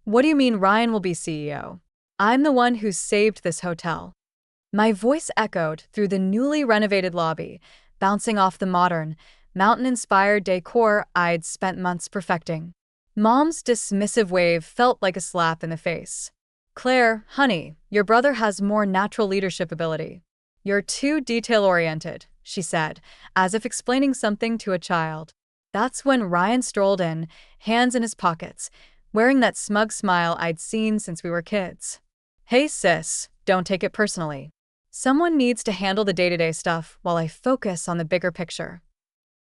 What do you mean Ryan will be CEO? I'm the one who saved this hotel. My voice echoed through the newly renovated lobby, bouncing off the modern, mountain-inspired decor I'd spent months perfecting. Mom's dismissive wave felt like a slap in the face. Claire, honey, your brother has more natural leadership ability. You're too detail-oriented, she said, as if explaining something to a child. That's when Ryan strolled in, hands in his pockets, wearing that smug smile I'd seen since we were kids. Hey sis, don't take it personally. Someone needs to handle the day-to-day stuff while I focus on the bigger picture.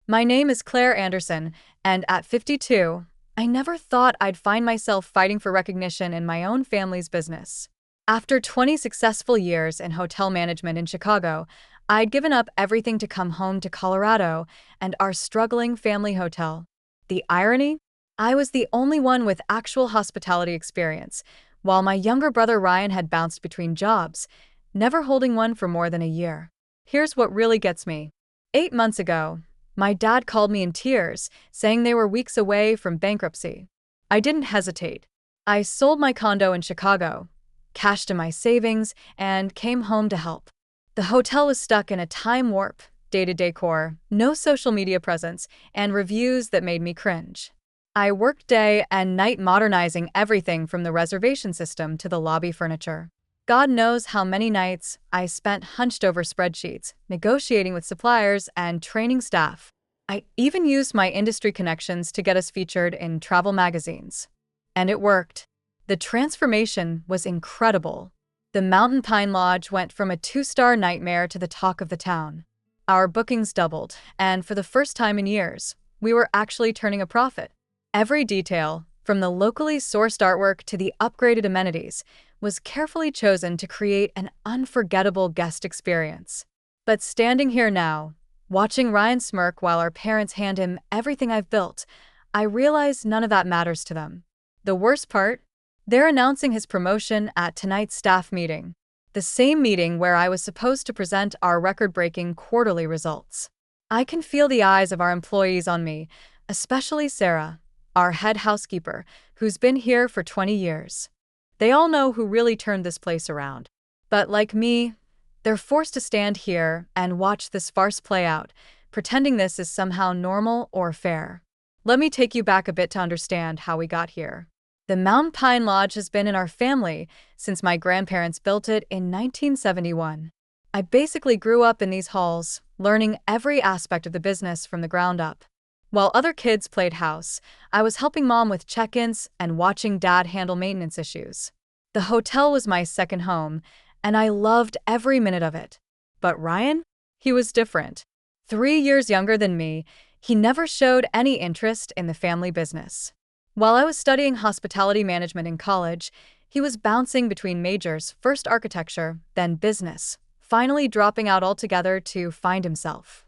My name is Claire Anderson, and at 52, I never thought I'd find myself fighting for recognition in my own family's business. After 20 successful years in hotel management in Chicago, I'd given up everything to come home to Colorado and our struggling family hotel. The irony? I was the only one with actual hospitality experience, while my younger brother Ryan had bounced between jobs, never holding one for more than a year. Here's what really gets me. 8 months ago, my dad called me in tears, saying they were weeks away from bankruptcy. I didn't hesitate. I sold my condo in Chicago, cashed in my savings, and came home to help. The hotel was stuck in a time warp, dated decor, no social media presence, and reviews that made me cringe. I worked day and night modernizing everything from the reservation system to the lobby furniture. God knows how many nights I spent hunched over spreadsheets, negotiating with suppliers, and training staff. I even used my industry connections to get us featured in travel magazines. And it worked. The transformation was incredible. The Mountain Pine Lodge went from a 2-star nightmare to the talk of the town. Our bookings doubled, and for the first time in years, we were actually turning a profit. Every detail, from the locally sourced artwork to the upgraded amenities, was carefully chosen to create an unforgettable guest experience. But standing here now, watching Ryan smirk while our parents hand him everything I've built, I realize none of that matters to them. The worst part? They're announcing his promotion at tonight's staff meeting, the same meeting where I was supposed to present our record-breaking quarterly results. I can feel the eyes of our employees on me, especially Sarah, our head housekeeper, who's been here for 20 years. They all know who really turned this place around. But like me, they're forced to stand here and watch this farce play out, pretending this is somehow normal or fair. Let me take you back a bit to understand how we got here. The Mountain Pine Lodge has been in our family since my grandparents built it in 1971. I basically grew up in these halls, learning every aspect of the business from the ground up. While other kids played house, I was helping Mom with check-ins and watching Dad handle maintenance issues. The hotel was my second home, and I loved every minute of it. But Ryan? He was different. 3 years younger than me, he never showed any interest in the family business. While I was studying hospitality management in college, he was bouncing between majors, first architecture, then business, finally dropping out altogether to find himself.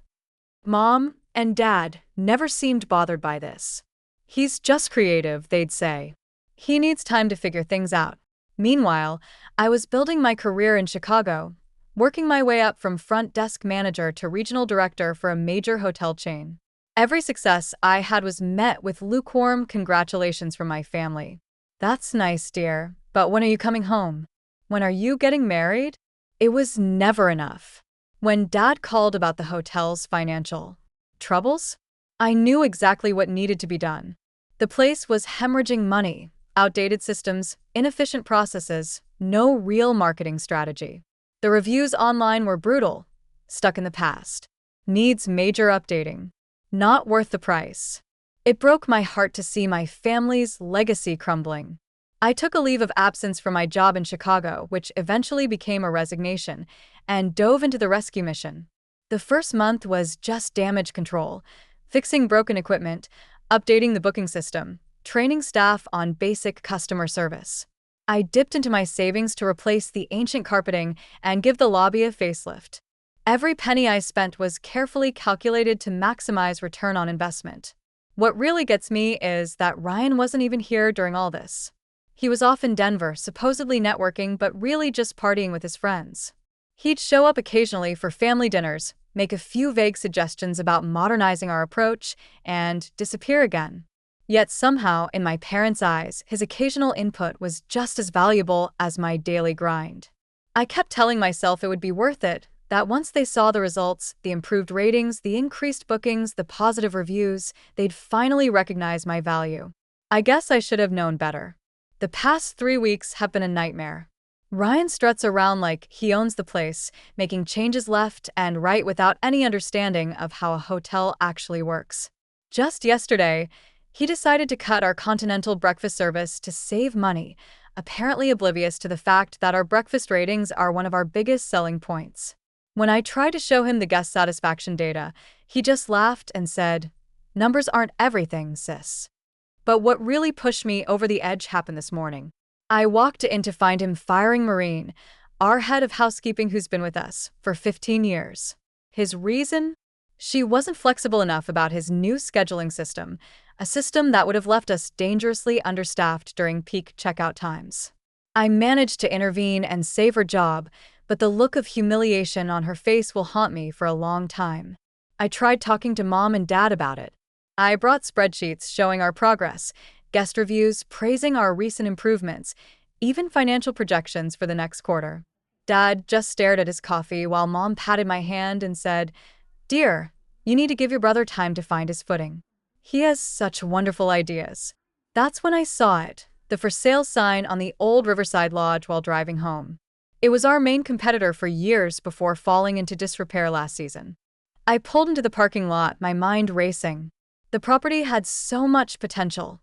Mom and Dad never seemed bothered by this. He's just creative, they'd say. He needs time to figure things out. Meanwhile, I was building my career in Chicago, working my way up from front desk manager to regional director for a major hotel chain. Every success I had was met with lukewarm congratulations from my family. That's nice, dear, but when are you coming home? When are you getting married? It was never enough. When Dad called about the hotel's financial troubles, I knew exactly what needed to be done. The place was hemorrhaging money, outdated systems, inefficient processes, no real marketing strategy. The reviews online were brutal, stuck in the past, needs major updating, not worth the price. It broke my heart to see my family's legacy crumbling. I took a leave of absence from my job in Chicago, which eventually became a resignation, and dove into the rescue mission. The first month was just damage control, fixing broken equipment, updating the booking system, training staff on basic customer service. I dipped into my savings to replace the ancient carpeting and give the lobby a facelift. Every penny I spent was carefully calculated to maximize return on investment. What really gets me is that Ryan wasn't even here during all this. He was off in Denver, supposedly networking, but really just partying with his friends. He'd show up occasionally for family dinners, make a few vague suggestions about modernizing our approach, and disappear again. Yet somehow, in my parents' eyes, his occasional input was just as valuable as my daily grind. I kept telling myself it would be worth it, that once they saw the results, the improved ratings, the increased bookings, the positive reviews, they'd finally recognize my value. I guess I should have known better. The past 3 weeks have been a nightmare. Ryan struts around like he owns the place, making changes left and right without any understanding of how a hotel actually works. Just yesterday, he decided to cut our continental breakfast service to save money, apparently oblivious to the fact that our breakfast ratings are one of our biggest selling points. When I tried to show him the guest satisfaction data, he just laughed and said, "Numbers aren't everything, sis." But what really pushed me over the edge happened this morning. I walked in to find him firing Maureen, our head of housekeeping who's been with us for 15 years. His reason? She wasn't flexible enough about his new scheduling system, a system that would have left us dangerously understaffed during peak checkout times. I managed to intervene and save her job, but the look of humiliation on her face will haunt me for a long time. I tried talking to Mom and Dad about it. I brought spreadsheets showing our progress, guest reviews praising our recent improvements, even financial projections for the next quarter. Dad just stared at his coffee while Mom patted my hand and said, "Dear, you need to give your brother time to find his footing. He has such wonderful ideas." That's when I saw it, the for sale sign on the old Riverside Lodge while driving home. It was our main competitor for years before falling into disrepair last season. I pulled into the parking lot, my mind racing. The property had so much potential.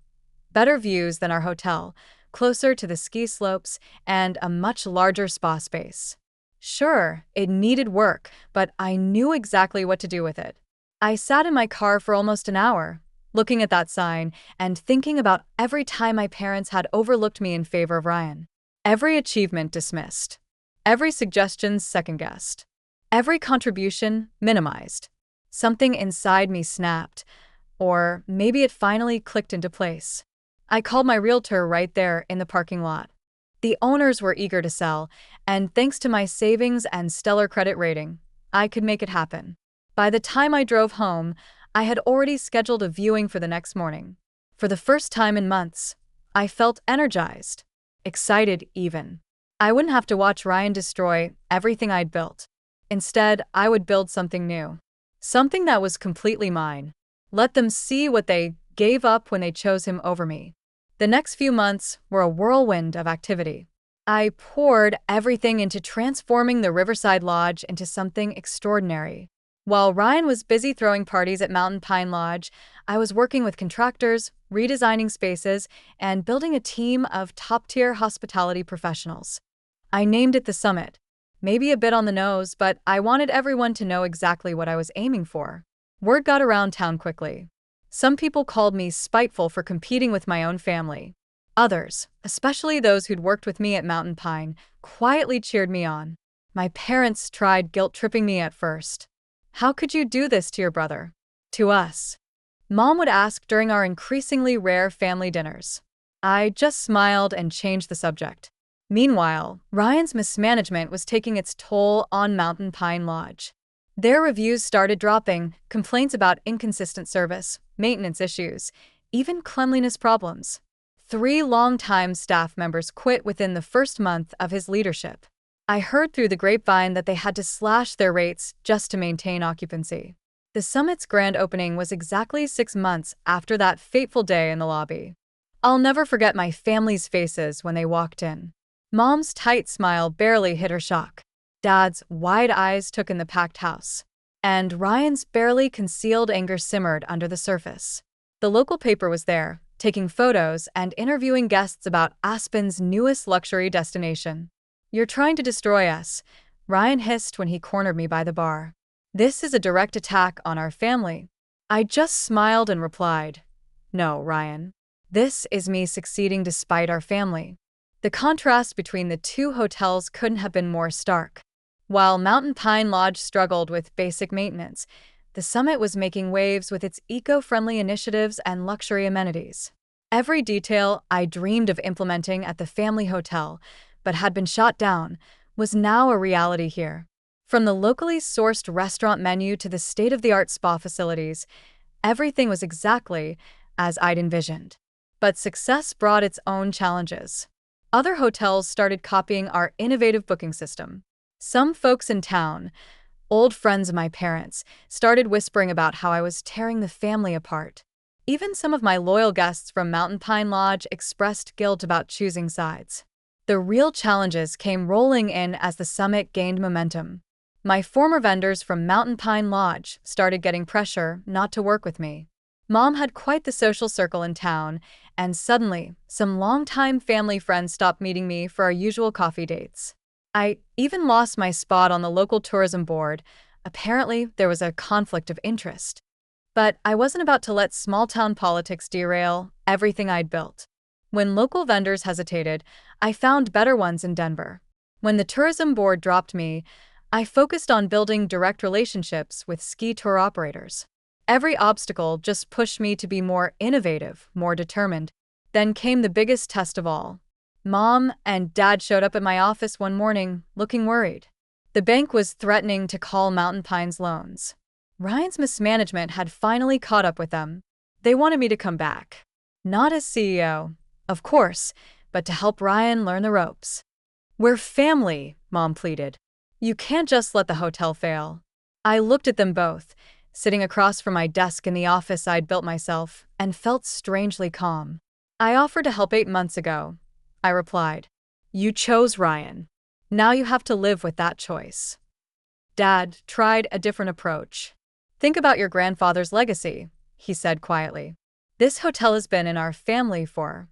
Better views than our hotel, closer to the ski slopes, and a much larger spa space. Sure, it needed work, but I knew exactly what to do with it. I sat in my car for almost an hour, looking at that sign and thinking about every time my parents had overlooked me in favor of Ryan. Every achievement dismissed. Every suggestion second-guessed. Every contribution minimized. Something inside me snapped, or maybe it finally clicked into place. I called my realtor right there in the parking lot. The owners were eager to sell, and thanks to my savings and stellar credit rating, I could make it happen. By the time I drove home, I had already scheduled a viewing for the next morning. For the first time in months, I felt energized, excited even. I wouldn't have to watch Ryan destroy everything I'd built. Instead, I would build something new. Something that was completely mine. Let them see what they gave up when they chose him over me. The next few months were a whirlwind of activity. I poured everything into transforming the Riverside Lodge into something extraordinary. While Ryan was busy throwing parties at Mountain Pine Lodge, I was working with contractors, redesigning spaces, and building a team of top-tier hospitality professionals. I named it the Summit. Maybe a bit on the nose, but I wanted everyone to know exactly what I was aiming for. Word got around town quickly. Some people called me spiteful for competing with my own family. Others, especially those who'd worked with me at Mountain Pine, quietly cheered me on. My parents tried guilt-tripping me at first. "How could you do this to your brother? To us?" Mom would ask during our increasingly rare family dinners. I just smiled and changed the subject. Meanwhile, Ryan's mismanagement was taking its toll on Mountain Pine Lodge. Their reviews started dropping, complaints about inconsistent service, maintenance issues, even cleanliness problems. 3 longtime staff members quit within the first month of his leadership. I heard through the grapevine that they had to slash their rates just to maintain occupancy. The Summit's grand opening was exactly 6 months after that fateful day in the lobby. I'll never forget my family's faces when they walked in. Mom's tight smile barely hid her shock. Dad's wide eyes took in the packed house. And Ryan's barely concealed anger simmered under the surface. The local paper was there, taking photos and interviewing guests about Aspen's newest luxury destination. "You're trying to destroy us," Ryan hissed when he cornered me by the bar. "This is a direct attack on our family." I just smiled and replied, "No, Ryan. This is me succeeding despite our family." The contrast between the two hotels couldn't have been more stark. While Mountain Pine Lodge struggled with basic maintenance, the Summit was making waves with its eco-friendly initiatives and luxury amenities. Every detail I dreamed of implementing at the family hotel, but had been shot down, was now a reality here. From the locally sourced restaurant menu to the state-of-the-art spa facilities, everything was exactly, as I'd envisioned. But success brought its own challenges. Other hotels started copying our innovative booking system. Some folks in town, old friends of my parents, started whispering about how I was tearing the family apart. Even some of my loyal guests from Mountain Pine Lodge expressed guilt about choosing sides. The real challenges came rolling in as the summit gained momentum. My former vendors from Mountain Pine Lodge started getting pressure not to work with me. Mom had quite the social circle in town, and suddenly, some longtime family friends stopped meeting me for our usual coffee dates. I even lost my spot on the local tourism board. Apparently, there was a conflict of interest. But I wasn't about to let small-town politics derail everything I'd built. When local vendors hesitated, I found better ones in Denver. When the tourism board dropped me, I focused on building direct relationships with ski tour operators. Every obstacle just pushed me to be more innovative, more determined. Then came the biggest test of all. Mom and Dad showed up at my office one morning, looking worried. The bank was threatening to call Mountain Pines loans. Ryan's mismanagement had finally caught up with them. They wanted me to come back. Not as CEO, of course, but to help Ryan learn the ropes. "We're family," Mom pleaded. "You can't just let the hotel fail." I looked at them both, sitting across from my desk in the office I'd built myself, and felt strangely calm. "I offered to help 8 months ago," I replied. "You chose Ryan. Now you have to live with that choice." Dad tried a different approach. "Think about your grandfather's legacy," he said quietly. "This hotel has been in our family for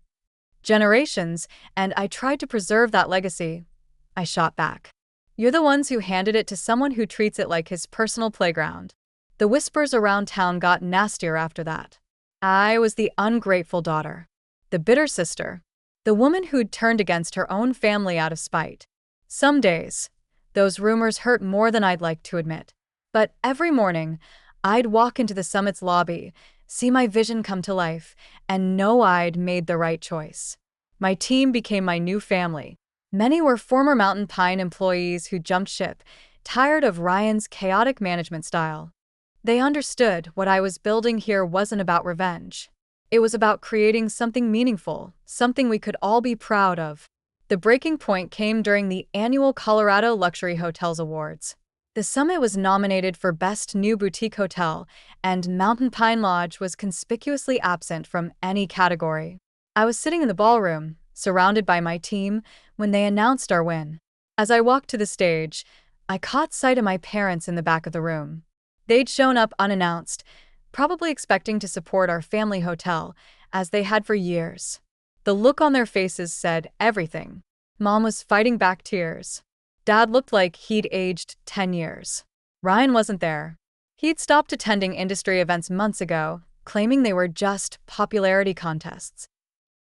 generations, and I tried to preserve that legacy." I shot back. "You're the ones who handed it to someone who treats it like his personal playground." The whispers around town got nastier after that. I was the ungrateful daughter, the bitter sister, the woman who'd turned against her own family out of spite. Some days, those rumors hurt more than I'd like to admit. But every morning, I'd walk into the summit's lobby, see my vision come to life, and know I'd made the right choice. My team became my new family. Many were former Mountain Pine employees who jumped ship, tired of Ryan's chaotic management style. They understood what I was building here wasn't about revenge. It was about creating something meaningful, something we could all be proud of. The breaking point came during the annual Colorado Luxury Hotels Awards. The summit was nominated for Best New Boutique Hotel, and Mountain Pine Lodge was conspicuously absent from any category. I was sitting in the ballroom, surrounded by my team, when they announced our win. As I walked to the stage, I caught sight of my parents in the back of the room. They'd shown up unannounced, probably expecting to support our family hotel, as they had for years. The look on their faces said everything. Mom was fighting back tears. Dad looked like he'd aged 10 years. Ryan wasn't there. He'd stopped attending industry events months ago, claiming they were just popularity contests.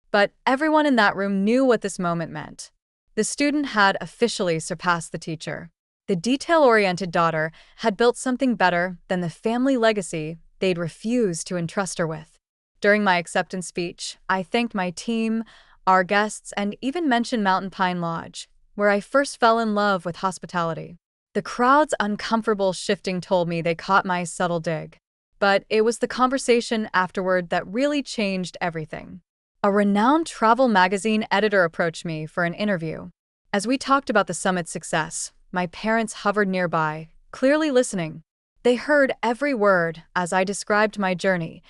But everyone in that room knew what this moment meant. The student had officially surpassed the teacher. The detail-oriented daughter had built something better than the family legacy they'd refused to entrust her with. During my acceptance speech, I thanked my team, our guests, and even mentioned Mountain Pine Lodge, where I first fell in love with hospitality. The crowd's uncomfortable shifting told me they caught my subtle dig. But it was the conversation afterward that really changed everything. A renowned travel magazine editor approached me for an interview. As we talked about the summit's success, my parents hovered nearby, clearly listening. They heard every word as I described my journey,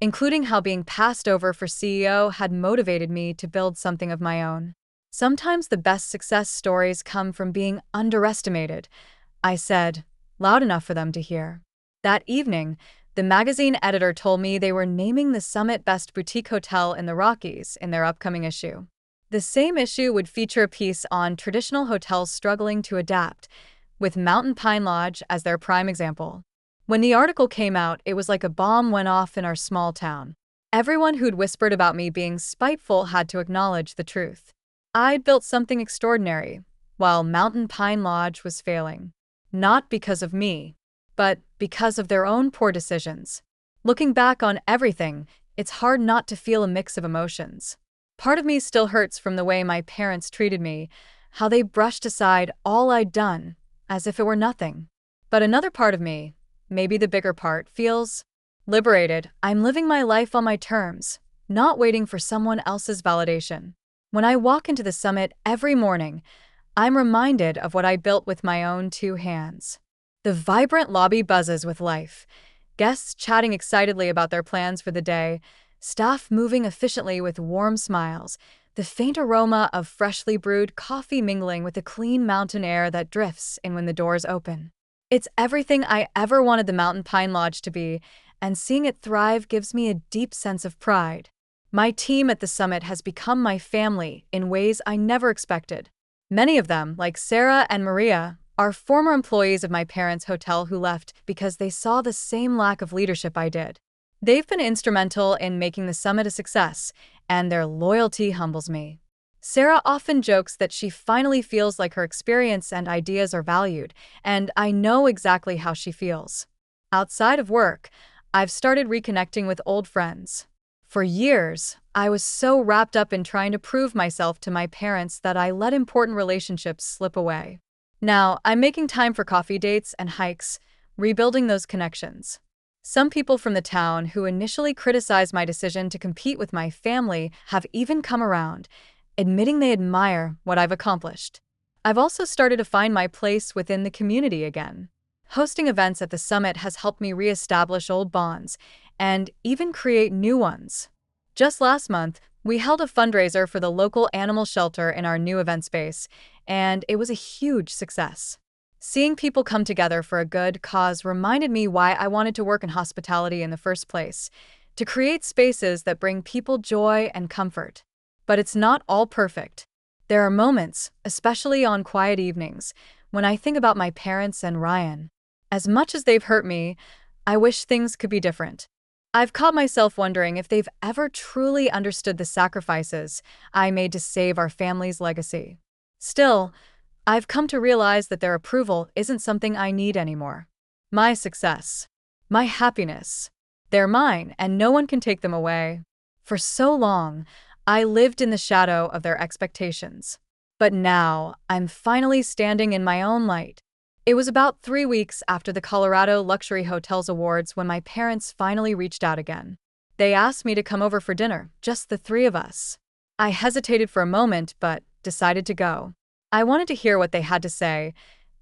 including how being passed over for CEO had motivated me to build something of my own. "Sometimes the best success stories come from being underestimated," I said, loud enough for them to hear. That evening, the magazine editor told me they were naming the Summit Best Boutique Hotel in the Rockies in their upcoming issue. The same issue would feature a piece on traditional hotels struggling to adapt, with Mountain Pine Lodge as their prime example. When the article came out, it was like a bomb went off in our small town. Everyone who'd whispered about me being spiteful had to acknowledge the truth. I'd built something extraordinary, while Mountain Pine Lodge was failing. Not because of me, but because of their own poor decisions. Looking back on everything, it's hard not to feel a mix of emotions. Part of me still hurts from the way my parents treated me, how they brushed aside all I'd done, as if it were nothing. But another part of me, maybe the bigger part, feels Liberated, I'm living my life on my terms, not waiting for someone else's validation. When I walk into the summit every morning, I'm reminded of what I built with my own two hands. The vibrant lobby buzzes with life, guests chatting excitedly about their plans for the day, staff moving efficiently with warm smiles, the faint aroma of freshly brewed coffee mingling with the clean mountain air that drifts in when the doors open. It's everything I ever wanted the Mountain Pine Lodge to be, and seeing it thrive gives me a deep sense of pride. My team at the summit has become my family in ways I never expected. Many of them, like Sarah and Maria, are former employees of my parents' hotel who left because they saw the same lack of leadership I did. They've been instrumental in making the summit a success, and their loyalty humbles me. Sarah often jokes that she finally feels like her experience and ideas are valued, and I know exactly how she feels. Outside of work, I've started reconnecting with old friends. For years, I was so wrapped up in trying to prove myself to my parents that I let important relationships slip away. Now, I'm making time for coffee dates and hikes, rebuilding those connections. Some people from the town who initially criticized my decision to compete with my family have even come around, admitting they admire what I've accomplished. I've also started to find my place within the community again. Hosting events at the summit has helped me reestablish old bonds and even create new ones. Just last month, we held a fundraiser for the local animal shelter in our new event space, and it was a huge success. Seeing people come together for a good cause reminded me why I wanted to work in hospitality in the first place, to create spaces that bring people joy and comfort. But it's not all perfect. There are moments, especially on quiet evenings, when I think about my parents and Ryan. As much as they've hurt me, I wish things could be different. I've caught myself wondering if they've ever truly understood the sacrifices I made to save our family's legacy. Still, I've come to realize that their approval isn't something I need anymore. My success, my happiness, they're mine and no one can take them away. For so long, I lived in the shadow of their expectations. But now, I'm finally standing in my own light. It was about 3 weeks after the Colorado Luxury Hotels Awards when my parents finally reached out again. They asked me to come over for dinner, just the three of us. I hesitated for a moment, but decided to go. I wanted to hear what they had to say,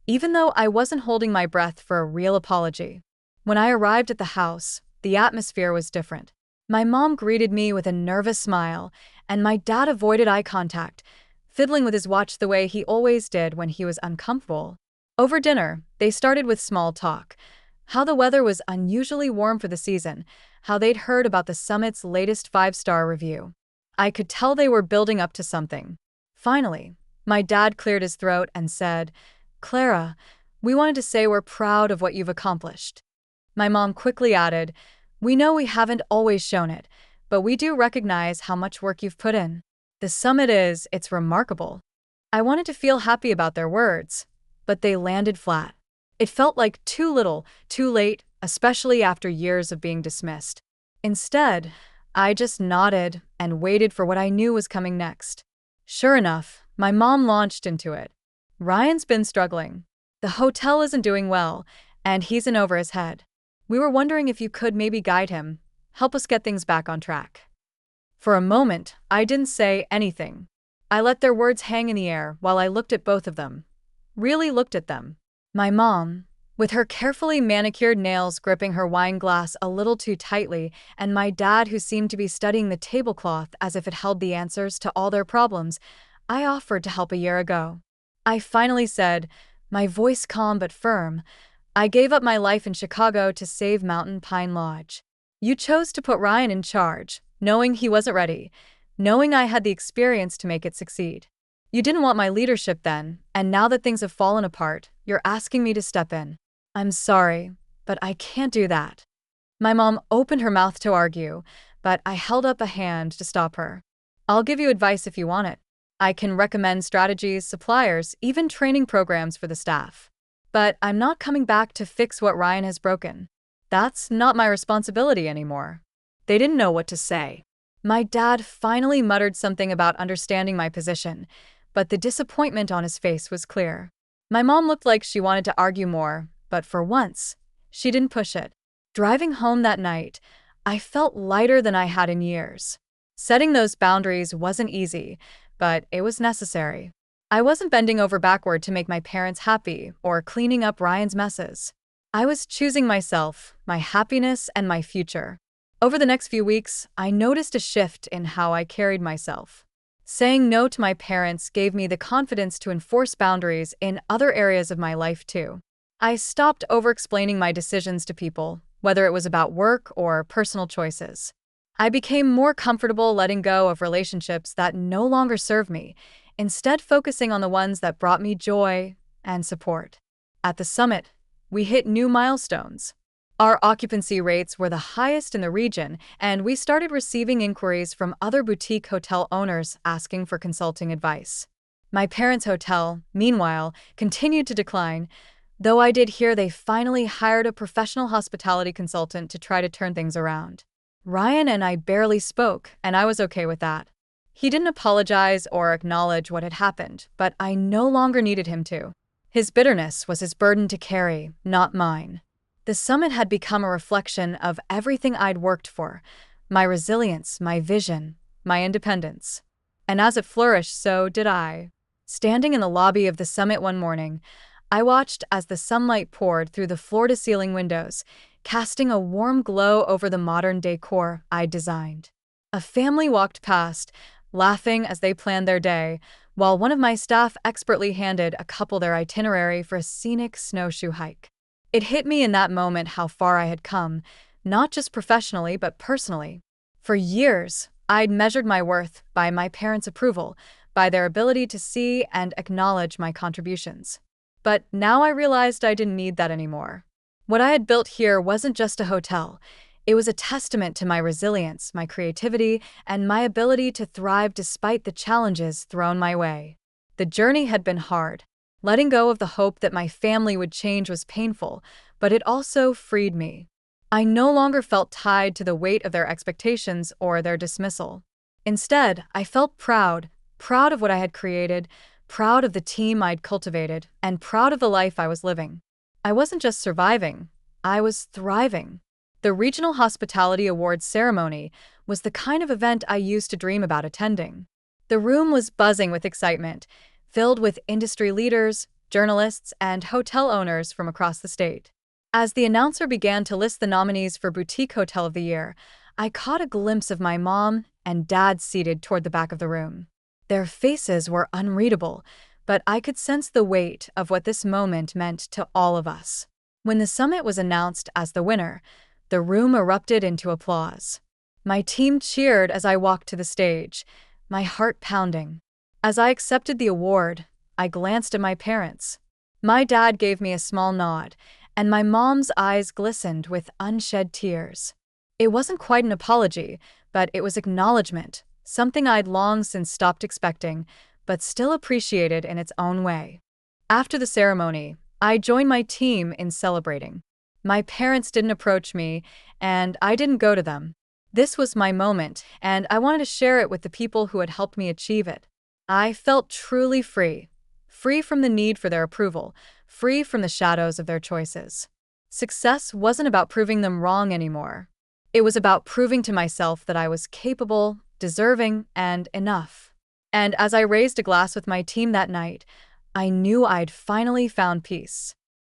even though I wasn't holding my breath for a real apology. When I arrived at the house, the atmosphere was different. My mom greeted me with a nervous smile, and my dad avoided eye contact, fiddling with his watch the way he always did when he was uncomfortable. Over dinner, they started with small talk. How the weather was unusually warm for the season, how they'd heard about the summit's latest 5-star review. I could tell they were building up to something. Finally, my dad cleared his throat and said, "Clara, we wanted to say we're proud of what you've accomplished." My mom quickly added, "We know we haven't always shown it, but we do recognize how much work you've put in. The summit it's remarkable." I wanted to feel happy about their words, but they landed flat. It felt like too little, too late, especially after years of being dismissed. Instead, I just nodded and waited for what I knew was coming next. Sure enough, my mom launched into it. "Ryan's been struggling. The hotel isn't doing well, and he's in over his head. We were wondering if you could maybe guide him, help us get things back on track." For a moment, I didn't say anything. I let their words hang in the air while I looked at both of them. Really looked at them. My mom, with her carefully manicured nails gripping her wine glass a little too tightly, and my dad who seemed to be studying the tablecloth as if it held the answers to all their problems. I offered to help a year ago. I finally said, my voice calm but firm, "I gave up my life in Chicago to save Mountain Pine Lodge. You chose to put Ryan in charge, knowing he wasn't ready, knowing I had the experience to make it succeed. You didn't want my leadership then, and now that things have fallen apart, you're asking me to step in. I'm sorry, but I can't do that." My mom opened her mouth to argue, but I held up a hand to stop her. "I'll give you advice if you want it. I can recommend strategies, suppliers, even training programs for the staff. But I'm not coming back to fix what Ryan has broken. That's not my responsibility anymore." They didn't know what to say. My dad finally muttered something about understanding my position, but the disappointment on his face was clear. My mom looked like she wanted to argue more, but for once, she didn't push it. Driving home that night, I felt lighter than I had in years. Setting those boundaries wasn't easy, but it was necessary. I wasn't bending over backward to make my parents happy or cleaning up Ryan's messes. I was choosing myself, my happiness, and my future. Over the next few weeks, I noticed a shift in how I carried myself. Saying no to my parents gave me the confidence to enforce boundaries in other areas of my life too. I stopped over-explaining my decisions to people, whether it was about work or personal choices. I became more comfortable letting go of relationships that no longer served me, instead focusing on the ones that brought me joy and support. At the summit, we hit new milestones. Our occupancy rates were the highest in the region, and we started receiving inquiries from other boutique hotel owners asking for consulting advice. My parents' hotel, meanwhile, continued to decline, though I did hear they finally hired a professional hospitality consultant to try to turn things around. Ryan and I barely spoke, and I was okay with that. He didn't apologize or acknowledge what had happened, but I no longer needed him to. His bitterness was his burden to carry, not mine. The summit had become a reflection of everything I'd worked for: my resilience, my vision, my independence. And as it flourished, so did I. Standing in the lobby of the summit one morning, I watched as the sunlight poured through the floor-to-ceiling windows, casting a warm glow over the modern decor I'd designed. A family walked past, laughing as they planned their day, while one of my staff expertly handed a couple their itinerary for a scenic snowshoe hike. It hit me in that moment how far I had come, not just professionally but personally. For years, I'd measured my worth by my parents' approval, by their ability to see and acknowledge my contributions. But now I realized I didn't need that anymore. What I had built here wasn't just a hotel. It was a testament to my resilience, my creativity, and my ability to thrive despite the challenges thrown my way. The journey had been hard. Letting go of the hope that my family would change was painful, but it also freed me. I no longer felt tied to the weight of their expectations or their dismissal. Instead, I felt proud of what I had created, proud of the team I'd cultivated, and proud of the life I was living. I wasn't just surviving, I was thriving. The Regional Hospitality Awards ceremony was the kind of event I used to dream about attending. The room was buzzing with excitement, filled with industry leaders, journalists, and hotel owners from across the state. As the announcer began to list the nominees for Boutique Hotel of the Year, I caught a glimpse of my mom and dad seated toward the back of the room. Their faces were unreadable, but I could sense the weight of what this moment meant to all of us. When the summit was announced as the winner, the room erupted into applause. My team cheered as I walked to the stage, my heart pounding. As I accepted the award, I glanced at my parents. My dad gave me a small nod, and my mom's eyes glistened with unshed tears. It wasn't quite an apology, but it was acknowledgement, something I'd long since stopped expecting, but still appreciated in its own way. After the ceremony, I joined my team in celebrating. My parents didn't approach me, and I didn't go to them. This was my moment, and I wanted to share it with the people who had helped me achieve it. I felt truly free from the need for their approval, free from the shadows of their choices. Success wasn't about proving them wrong anymore. It was about proving to myself that I was capable, deserving, and enough. And as I raised a glass with my team that night, I knew I'd finally found peace.